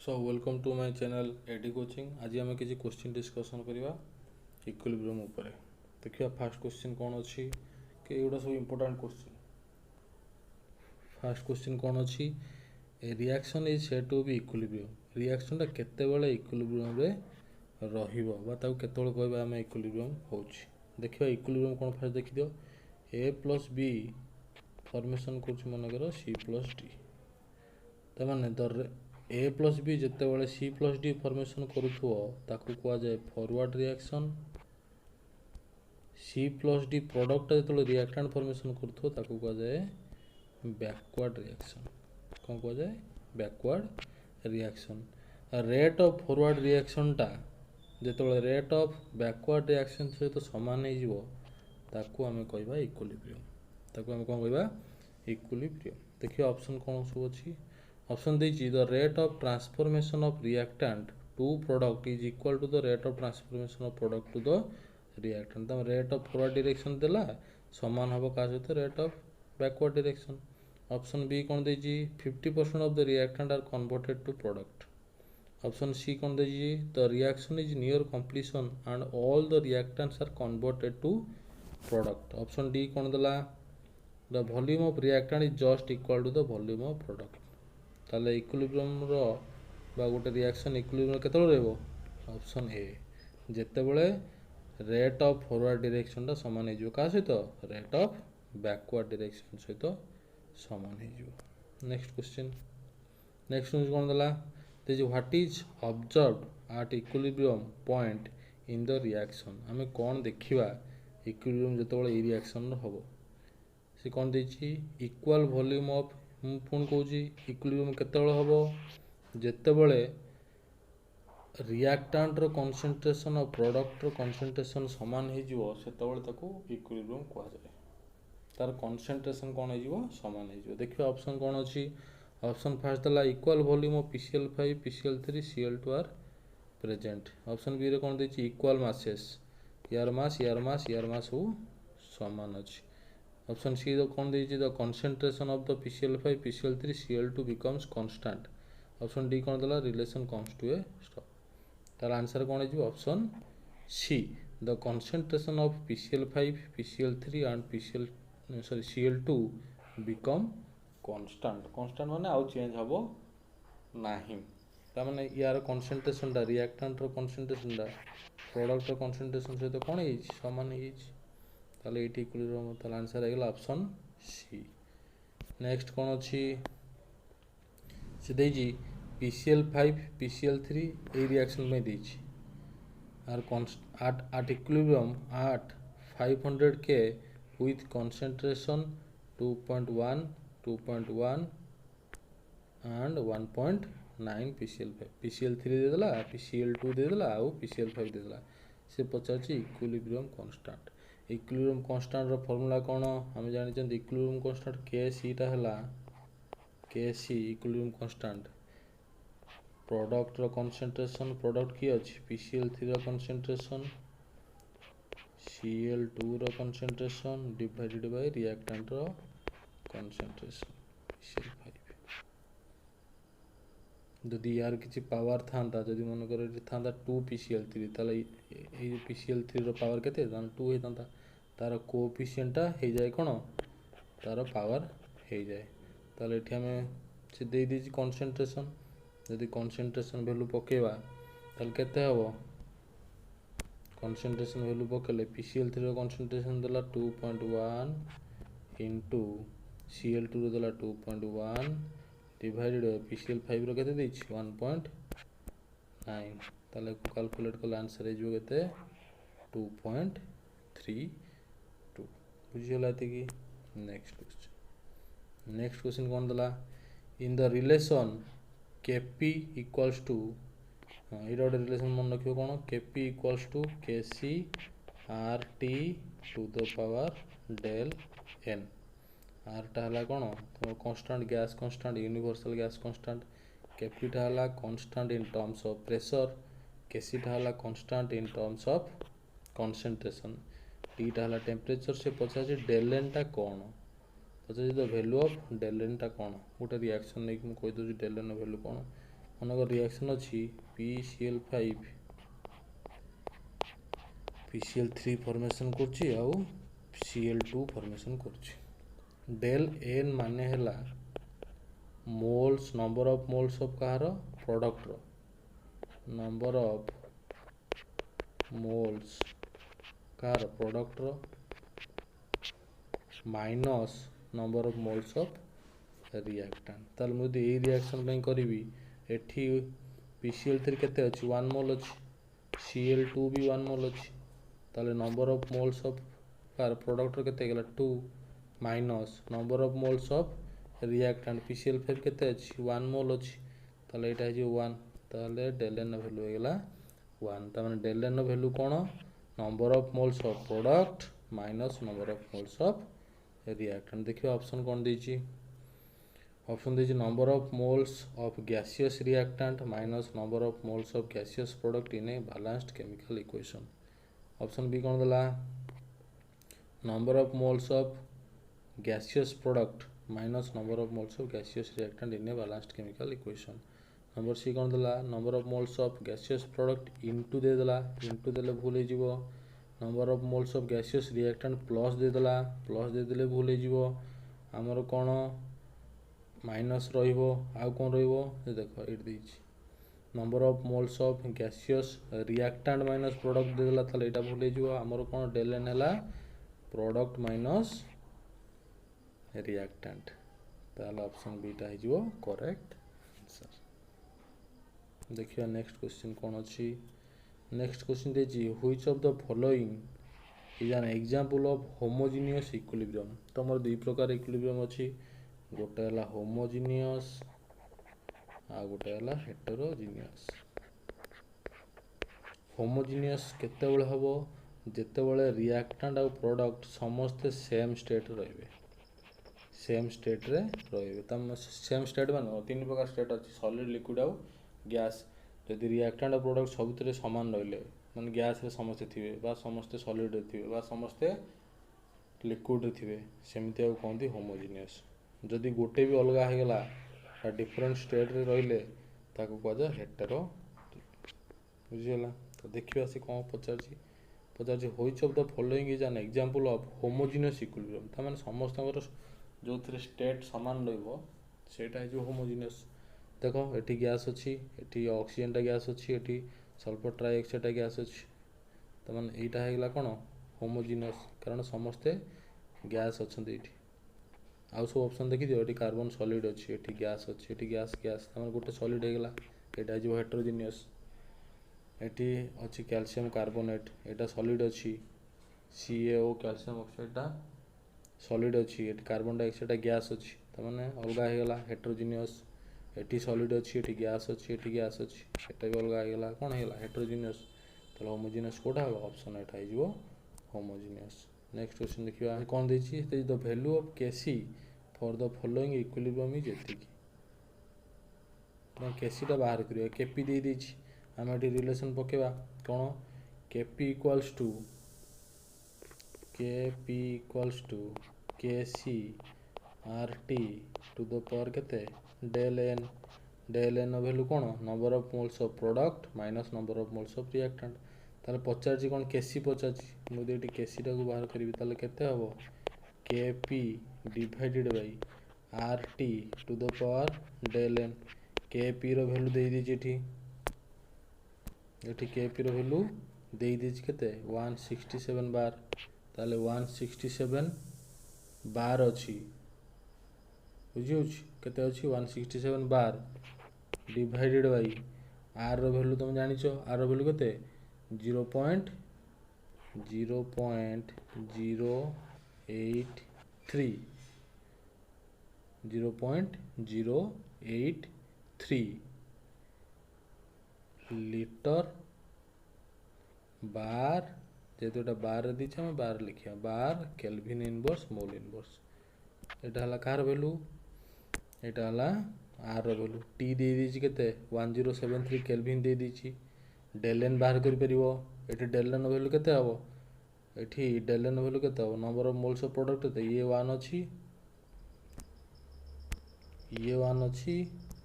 So welcome to my channel एडी coaching. आज आम किसी क्वेश्चन डिस्कसन करवा इक्विलिब्रियम ऊपर। देखिए फास्ट क्वेश्चन कौन अच्छी कि एगुड़ा सब इंपोर्टेंट क्वेश्चन। फास्ट क्वेश्चन कौन अच्छी, reaction is said to be equilibrium. रिएक्शनटा केतेबेले इक्विलिब्रियम रे रहिबो बा ताको केतेबेले कहबा हम इक्विलिब्रियम होउची। देखिबा इक्विलिब्रियम कौन फास्ट देखि दियो। ए प्लस बी फॉर्मेशन करछि मन करो सी प्लस डी। त माने दर ए प्लस बी जितेबाला सी प्लस डी फॉर्मेशन करुथो ताकू कुआ जाए forward reaction. C plus D product जो रिएक्टेंट फॉर्मेशन करुथो ताकू कुआ जाए बैकवर्ड रिएक्शन। कौन कुआ जाए backward reaction. Rate of forward reaction टा जिते रेट ऑफ बैकवर्ड रिएक्शन सहित समान हो ताकू आम कहबा इक्विलिब्रियम। ताकू आम कौन कहबा इक्विलिब्रियम। देखिए ऑप्शन कौन सब अच्छी। ऑप्शन दीजिए the rate of transformation of reactant to product is equal to the rate of transformation of product to the reactant. तो रेट ऑफ फॉरवर्ड डायरेक्शन देला समान हम का सहित rate of backward direction. Option B कौन दीजिए 50% of the reactant are converted to product. Option C कौन दीजिए the reaction is near completion and all the reactants are converted to product. Option D कौन देला the volume of reactant is just equal to the volume of product. ताले equilibrium रो बा गोटे reaction equilibrium केतल रहबो। ऑप्शन ए जेतेबेले rate of forward direction टा समान हो का सहित रेट ऑफ बैकवर्ड डायरेक्शन सहित समान हो। नेक्स्ट क्वेश्चन कौन देला this what is observed at equilibrium point in the reaction. आमे कौन देखिबा इक्विलिब्रियम जेतेबेले ए रिएक्शन हबो। से कौन देछि इक्वल वॉल्यूम ऑफ पुणी कौच इक्विलिब्रियम केतेबेले हम जेतेबेले रिएक्टेंट कॉन्सेंट्रेशन और प्रोडक्ट कॉन्सेंट्रेशन समान हो सेतेबेले ताको इक्विलिब्रियम कहा जाए। तार कॉन्सेंट्रेशन कौन हो समान हो। देखिए ऑप्शन कौन अच्छी। ऑप्शन फास्ट देला equal volume of PCl5 PCl3 Cl2 are present. Option B रे कौन देछि इक्वल मासेस यार मास सब समान अच्छी। ऑप्शन सी कौन दीजिए the concentration of the PCl5 PCl3 Cl2 becomes constant. Option D कौन देला relation comes to a stop. तार आंसर कौन हो option C the concentration of PCl5 PCl3 and Cl2 become constant. Constant माने आउ change हबो नाही। ता माने यार कॉन्सेंट्रेशन दा रिएक्टेंट रो कॉन्सेंट्रेशन दा प्रोडक्ट रो कॉन्सेंट्रेशन सहित कौन है समान है। ताले ये इक्विलिब्रियम ताले आंसर आगला ऑप्शन सी। नेक्स्ट कौन अच्छी से देजी PCl5 PCl3 ए रिएक्शन में देजी are at equilibrium at 500 K with concentration 2.1 2.1 and 1.9 PCl5 PCl3 दे देला PCl2 दे देला और PCl5 दे देला। से पचार इक्विलिब्रियम कांस्टेंट। इक्विलिब्रियम कांस्टेंट रो फार्मूला कौन हम जानि जंदी इक्विलिब्रियम कांस्टेंट Kc टा हला Kc इक्विलिब्रियम कांस्टेंट प्रोडक्ट रो कंसंट्रेशन प्रोडक्ट की अछि PCl3 रो कंसंट्रेशन Cl2 रो कंसंट्रेशन डिवाइडेड बाय रिएक्टेंट रो कंसंट्रेशन PCl5। जदि यार किसी पावर था जदि मन कर था 2 PCl3 ताले ए PCl3 रो पावर केते 2 होता तार कोएफिशिएंट हो जाए कौन तार पावर हो जाए। ताले एठी हमें से दे दीजिए कंसंट्रेशन जदि कंसंट्रेशन वैल्यू पकेबा ताले केते हबो कंसंट्रेशन वैल्यू पकेले PCl3 रो कंसंट्रेशन देला 2.1 इनटू Cl2 रो देला 2.1 डिवाइडेड PCl5 रो केते देछि 1.9 ताले कैलकुलेट कले आंसर हे जो केते 2.32 बुझियला कि। नेक्स्ट क्वेश्चन कौन दला in the relation Kp equals to ये गोटे रिलेशन मन रखियो कौन Kp equals to Kc RT to the power del n। R टा हला कौन तुम constant gas constant universal gas constant Kp टा हला constant in terms of pressure Kc टा हला constant in terms of concentration T टा हला टेम्परेचर। से पचार डेल एन टा कौन पचार the value of del N टा कौन गोटे रिएक्शन नहीं मुझे कहीदे डेल एन वैल्यू कौन मनक रिएक्शन अच्छी PCl5 PCl3 फॉर्मेशन करछि आउ Cl2 फॉर्मेशन करछि। डेल n माने हैला moles number of moles of कहार प्रोडक्ट रो नंबर ऑफ मोल्स कहार प्रोडक्ट रो minus number of moles of reactant. ताल मुझे ए रिएक्शन पे करी एठी PCl3 केते अछि 1 मोल अछि Cl2 भी 1 मोल अछि ताले number of moles of car product केते गेला 2 minus number of moles of reactant PCl5 केते अछि 1 मोल अछि ताले एटा जे 1 ताले डेल n वैल्यू हो गेला 1 ता माने डेल n वैल्यू कोन number of moles of product minus number of moles of reactant. देखिए ऑप्शन कौन दीजिए ऑप्शन दीजिए number of moles of gaseous reactant minus number of moles of gaseous product in a balanced chemical equation. Option B कौन देला number of moles of gaseous product minus number of moles of gaseous reactant in a balanced chemical equation. Number C कौन देला number of moles of gaseous product into दे देला into देले भूल हो जीवो number of moles of gaseous reactant plus दे देला प्लस दे देले भूल हो जीवो हमर कोन माइनस रहिबो आउ कोन रहिबो देखो एट देछि number of moles of gaseous reactant minus product दे देला ताले एटा भूल हो जीवो हमर कोन डेल n हैला प्रोडक्ट माइनस रिएक्टेंट ताले ऑप्शन बी टा हो जीवो करेक्ट आंसर। देखिए नेक्स्ट क्वेश्चन कौन अच्छी नेक्स्ट क्वेश्चन देछि which of the following is an example of homogeneous equilibrium. तो हमर दुई प्रकार इक्विलिब्रियम अच्छी गोटे है होमोजेनियस आ गोटे है हेटेरोजेनियस। होमोजेनियस केतेबेले हबो जेतेबेले रिएक्टेंट आ प्रोडक्ट समस्ते सेम स्टेट रहिबे सेम स्टेट रे रहिबे तम सेम स्टेट माने तीन प्रकार स्टेट अछि सॉलिड लिक्विड आ गैस। जदि रिएक्टेंट आ प्रोडक्ट सबुतरे समान रहिले माने गैस रे समस्ते थिबे बा समस्ते सॉलिड रे थिबे बा समस्ते लिक्विड रे थिबे सेमिति आ कहंती होमोजेनियस। जदि गोटे भी अलग हो गला डिफरेंट स्टेट रे रहिले ताको कह जा हेटेरो बुझियला। तो देखियो आसी कौन पचारछि which of the following is an example of homogeneous equilibrium ता माने समस्त जो थ्री स्टेट समान रहइबो सेटा है जो होमोजेनियस। देखो एटी गैस अच्छी एटी ऑक्सीजन टा गैस अच्छी एटी सल्फर ट्राइऑक्साइड गैस अच्छी तो माने एटा है गला कोन होमोजेनियस कारण समस्ते गैस अच्छन एटी आउ सब ऑप्शन देखि दियो एटी कार्बन सॉलिड अच्छी एटी गैस अच्छी एटी गैस गैस तमन गोटे सॉलिड हे गला एटा जो हेटेरोजेनियस। एटी अच्छी कैल्शियम कार्बोनेट एटा सॉलिड अच्छी CaO कैल्शियम ऑक्साइड टा सॉलिड अच्छी एटी कार्बन डाइऑक्साइड गैस अच्छी त माने अलगा हे गला हेटेरोजेनियस। एटी सॉलिड अच्छी एटी गैस अच्छी एटी गैस अच्छी एटा भी अलगा हे गला कोन हे गला हेटेरोजेनियस। तो होमोजेनियस कोटा हो ऑप्शन एटा हे जो होमोजेनियस। नेक्स्ट क्वेश्चन देखिबा कोन देछि the value of Kc for the following equilibrium is एतिकी Kc टा बाहर करियो Kp दे देछि हम एटी रिलेशन पकेबा कोन Kp equals to Kc RT to the power केते डेल n वैल्यू कोन number of moles of product minus number of moles of reactant. ताले पचारछि कोन Kc पचारछि मु देटी Kc टा को बाहर करिवि ताले केते हबो Kp divided by RT to the power del n। Kp रो वैल्यू देई दिछि एठी Kp रो वैल्यू देई दिछि केते 167 बार ताले 167 बार अछि बुझियो केते अछि 167 बार डिवाइडेड बाय r रो वैल्यू तुम जानि छो r रो वैल्यू केते 0.083 लीटर बार जेतु एटा बार दी छ हम बार लिखिया बार केल्विन इनवर्स मोल इनवर्स एटा हला कार वैल्यू एटा हला r रो वैल्यू t दे दी छ केते 1073 केल्विन दे दी छ डेल n बाहर कर परिबो एठी डेल n वैल्यू केते हबो एठी डेल n वैल्यू केते हबो number of moles of product ते ये 1 अछि ये 1 अछि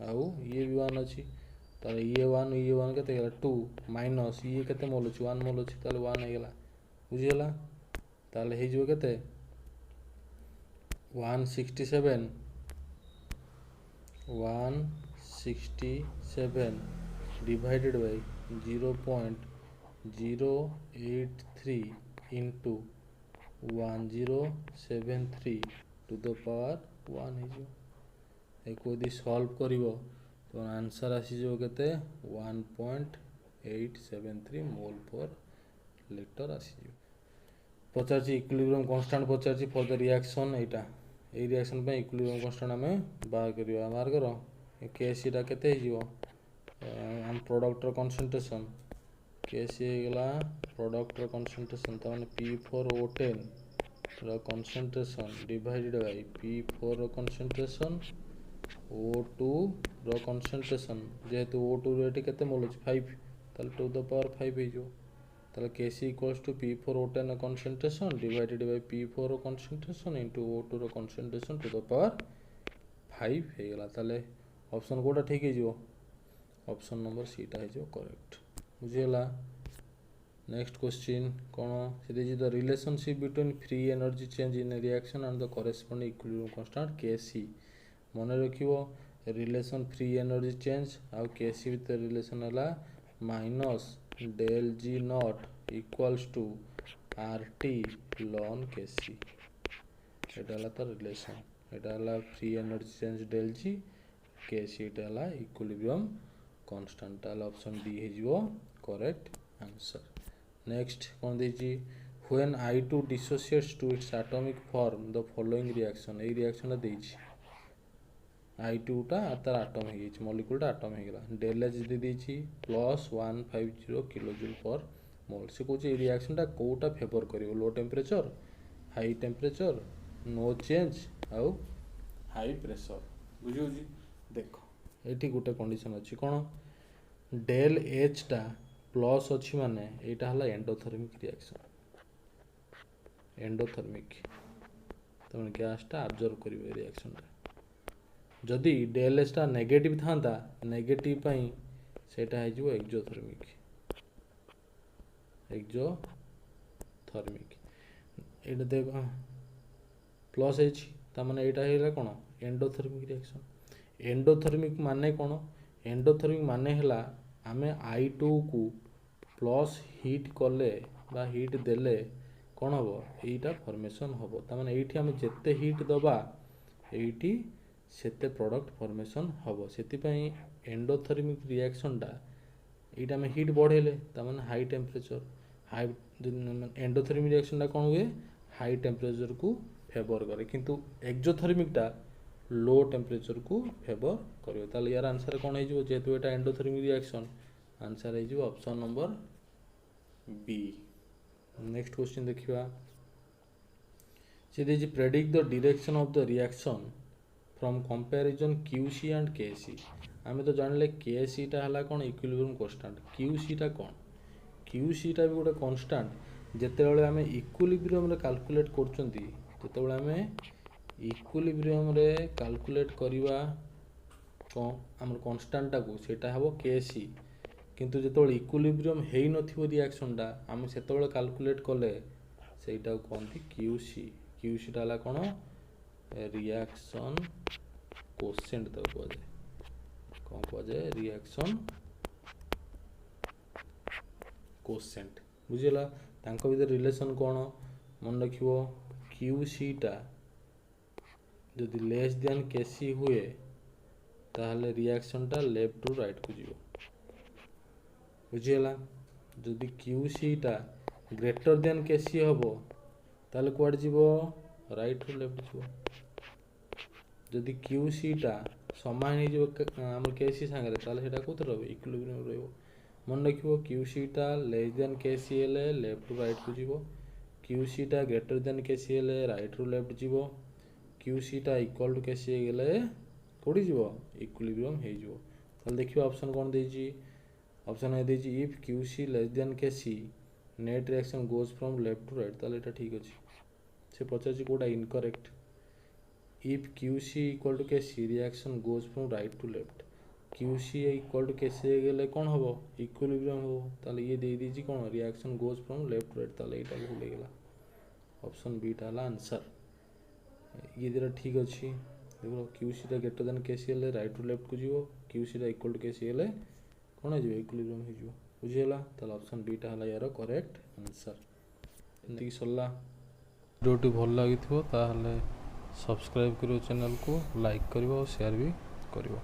आउ ये भी 1 अछि ताले ये वन केते गेला 2 माइनस ये केते मोल अछि 1 मोल अछि ताले 1 हे गेला बुझियला ताले हे जो केते 167 divided by 0.083 into 1073 to the power 1 है जो एक यदि सॉल्व करिवो तो आंसर आसी जो केते 1.873 मोल पर लीटर आसी जो पचार इक्विलिब्रियम कांस्टेंट पचार फॉर द रिएक्शन एटा ए रिएक्शन पे इक्विलिब्रियम कांस्टेंट हमें बाहर करिवा बाहर करो केसी टा केते हे जिवो हम प्रोडक्ट रो कंसंट्रेशन केसी हे गेला प्रोडक्ट रो कंसंट्रेशन त माने P4O10 रो कंसंट्रेशन डिवाइडेड बाय P4 रो कंसंट्रेशन O2 रो कंसंट्रेशन जेहेतु O2 रेट केते मोल अछि 5 ताले टू द पावर 5 हे जो ताले Kc equals to P4O10 concentration divided by P4 concentration into O2 concentration to the power 5 हे गेला ताले ऑप्शन कोटा ठीक हे जो ऑप्शन नंबर सी टा हे जो करेक्ट बुझियला नेक्स्ट क्वेश्चन कोन से the relationship between free energy change in reaction and the corresponding equilibrium constant Kc मन रखिवो रिलेशन फ्री एनर्जी चेंज आ Kc विथ रिलेशन हला minus del G naught equals to RT ln Kc एटा हला तो relation एटा हला free energy change del G Kc एटा हला इक्विलिब्रियम कांस्टेंट ताला ऑप्शन डी हे जिवो करेक्ट आंसर नेक्स्ट कोन देजी when I2 dissociates to its atomic form the following reaction ए रिएक्शन देछि I2 टा तार एटम हे छि मॉलिक्यूल टा एटम हे गेला del H दे देछि प्लस 150 किलोजूल पर मोल से कोचे रिएक्शन टा कोटा फेवर करियो low temperature high temperature no change आउ हाई प्रेशर बुझियो जी देखो एठी गुटे कंडीशन अछि कोन del H टा प्लस अछि माने एटा हला एंडोथर्मिक रिएक्शन एंडोथर्मिक तमन गैस टा अब्जॉर्ब करिवे रिएक्शन टा जदि del H टा नेगेटिव थांता नेगेटिव पई सेटा हे जो एक्सोथर्मिक एटा देखो प्लस H ता माने एटा हेला कोन एंडोथर्मिक रिएक्शन एंडोथर्मिक माने कोन एंडोथर्मिक माने हला आमे I2 को प्लस हीट कले बा हीट देले कोन हबो एटा फॉर्मेशन हबो ता माने एठी हम जत्ते हीट दबा एठी सेते प्रोडक्ट फॉर्मेशन हबो सेति पई एंडोथर्मिक रिएक्शन टा एटा में हीट बढ़ेले ता माने high temperature high endothermic reaction टा कोन हुए हाई टेंपरेचर को फेवर करे किंतु एक्सोथर्मिक टा लो टेंपरेचर को फेवर करियो ताले यार आंसर कोन हे जो जेतु एटा एंडोथर्मिक रिएक्शन आंसर हे जो option number B next question देखिबा से दे predict the direction of the reaction from comparison QC and KC आमे तो जानले KC टा हला कोन इक्विलिब्रियम कांस्टेंट QC टा कोन QC टा भी गोटे कांस्टेंट जेते बेले आमे इक्विलिब्रियम रे कैलकुलेट करचंती तेते बेले आमे इक्विलिब्रियम रे कैलकुलेट करिवा हमर कांस्टेंट टा को सेटा हबो KC किंतु जेते बेले इक्विलिब्रियम हेई नथिबो रिएक्शन टा आमे सेते बेले कैलकुलेट करले सेटा को कोनती QC टा हला कोन रिएक्शन कोसेंट तो कोजे कोन कोजे रिएक्शन कोसेंट बुझिला तांको भीतर रिलेशन कोन मन रखिवो QC टा जदि लेस देन KC हुए ताहले रिएक्शन टा लेफ्ट टू राइट को जीवो बुझिला जदि QC टा ग्रेटर देन KC हबो ताहले कोड जीवो राइट टू लेफ्ट जीवो जदि QC टा समान हे जो हमर KC संगे ताले सेटा कोत रहबो इक्विलिब्रियम रहबो मन रखिवो QC टा लेस देन KC हेले लेफ्ट टू राइट को जीवो QC टा ग्रेटर देन KC हेले राइट टू लेफ्ट जीवो QC टा इक्वल टू KC हेले कोडी जीवो इक्विलिब्रियम हे जीवो ताले देखियो ऑप्शन कोन देजी ऑप्शन ए देजी if QC less than KC net reaction goes from left to right ताले एटा ठीक अछि से पचाची कोडा incorrect if QC equal to KC reaction goes from right to left QC equal to KC ହେଇଗଲେ କ'ଣ ହେବ ଇକ୍ୱିଲିବ୍ରିୟମ୍ ହେବ। ତାହେଲେ ଇଏ ଦେଇଦେଇଛି କ'ଣ reaction goes from left to right. ତାହେଲେ ଏଇଟା ଭୁଲ ହେଇଗଲା। ଅପସନ୍ ବିଟା ହେଲା ଆନ୍ସର୍। ଇଏ ଦୁଇଟା ଠିକ୍ ଅଛି। ଦେଖ QCଟା ଗ୍ରେଟର୍ ଦେନ୍ KC ହେଲେ ରାଇଟ୍ ଟୁ ଲେଫ୍ଟକୁ ଯିବ, QCଟା ଇକ୍ୱଲ୍ ଟୁ KC ହେଲେ କ'ଣ ହେଇଯିବ ଇକ୍ୱିଲିବ୍ରିୟମ୍ ହେଇଯିବ। ବୁଝିଗଲା? ତାହେଲେ ଅପସନ୍ ବିଟା ହେଲା ୟାର କରେକ୍ଟ ଆନ୍ସର୍। ଏତିକି ସରିଲା। ଭିଡ଼ିଓଟି ଭଲ ଲାଗିଥିବ ତାହେଲେ ସବସ୍କ୍ରାଇବ୍ କରିବ ଚ୍ୟାନେଲ୍କୁ, ଲାଇକ୍ କରିବ ଆଉ ସେୟାର ବି କରିବ।